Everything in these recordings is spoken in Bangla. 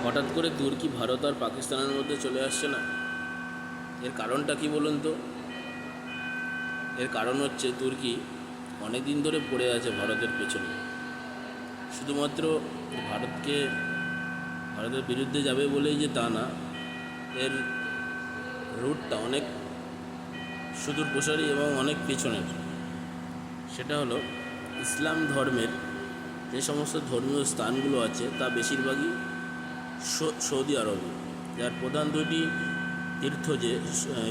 হঠাৎ করে তুর্কি ভারত আর পাকিস্তানের মধ্যে চলে আসছে না? এর কারণটা কি বলুন তো? এর কারণ হচ্ছে তুর্কি অনেক দিন ধরে পড়ে আছে ভারতের পেছনে। শুধুমাত্র ভারতের বিরুদ্ধে যাবে বলেই যে তা না, এর রুটটা অনেক সুদূর প্রসারী এবং অনেক পেছনের। সেটা হলো ইসলাম ধর্মের যে সমস্ত ধর্মীয় স্থানগুলো আছে তা বেশিরভাগই সৌদি আরবে, যার প্রধান দুইটি তীর্থ যে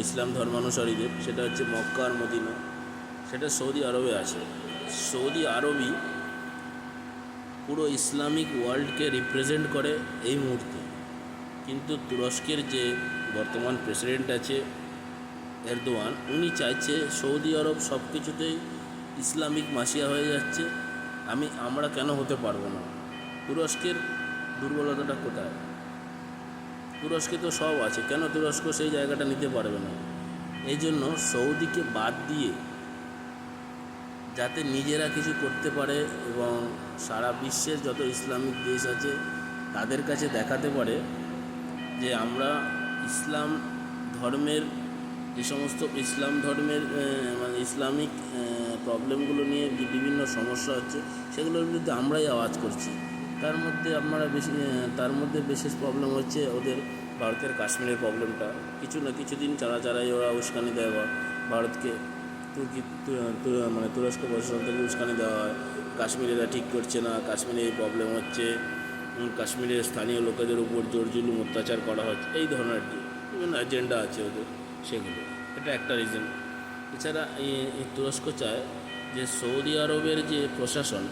ইসলাম ধর্মানুসারীদের, সেটা হচ্ছে মক্কা আর মদিনা, সেটা সৌদি আরবে আছে। সৌদি আরবই পুরো ইসলামিক ওয়ার্ল্ডকে রিপ্রেজেন্ট করে এই মুহূর্তে। কিন্তু তুরস্কের যে বর্তমান প্রেসিডেন্ট আছে এরদোয়ান, উনি চাইছে সৌদি আরব সব কিছুতেই ইসলামিক মাসিয়া হয়ে যাচ্ছে, আমরা কেন হতে পারবো না? তুরস্কের দুর্বলতাটা কোথায়? তুরস্কে তো সব আছে, কেন তুরস্ক সেই জায়গাটা নিতে পারবে না? এই জন্য সৌদিকে বাদ দিয়ে যাতে নিজেরা কিছু করতে পারে এবং সারা বিশ্বের যত ইসলামিক দেশ আছে তাদের কাছে দেখাতে পারে যে আমরা ইসলাম ধর্মের যে সমস্ত মানে ইসলামিক প্রবলেমগুলো নিয়ে যে বিভিন্ন সমস্যা হচ্ছে সেগুলোর বিরুদ্ধে আমরাই আওয়াজ করছি। তার মধ্যে বিশেষ প্রবলেম হচ্ছে ওদের ভারতের কাশ্মীরের প্রবলেমটা। কিছু না কিছুদিন চারাই ওরা উস্কানি দেয় ভারতকে, মানে তুরস্ক প্রশাসন থেকে উস্কানি দেওয়া হয়, কাশ্মীরেরা ঠিক করছে না, কাশ্মীরে এই প্রবলেম হচ্ছে, কাশ্মীরের স্থানীয় লোকেদের উপর জোর জুলুম অত্যাচার করা হচ্ছে, এই ধরনের বিভিন্ন এজেন্ডা আছে ওদের, সেগুলো এটা একটা রিজন। এছাড়া এই তুরস্ক চায় যে সৌদি আরবের যে প্রশাসন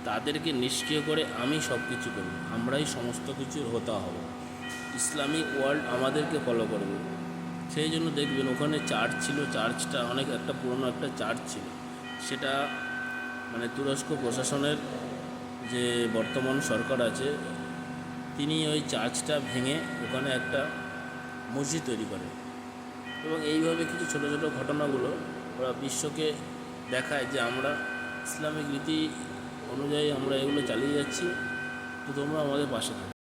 তাদেরকে নিষ্ক্রিয় করে আমি সব কিছু করব, আমরাই সমস্ত কিছুর হোতা হব, ইসলামিক ওয়ার্ল্ড আমাদেরকে ফলো করবে। সেই জন্য দেখবেন ওখানে চার্চ ছিল, চার্চটা অনেক একটা পুরনো একটা চার্চ ছিল, সেটা মানে তুরস্ক প্রশাসনের যে বর্তমান সরকার আছে তিনি ওই চার্চটা ভেঙে ওখানে একটা মসজিদ তৈরি করে। এবং এইভাবে কিছু ছোটো ছোটো ঘটনাগুলো ওরা বিশ্বকে দেখায় যে আমরা ইসলামিক রীতি অনুযায়ী আমরা এগুলো চালিয়ে যাচ্ছি, তো তোমরা আমাদের পাশে থাকো।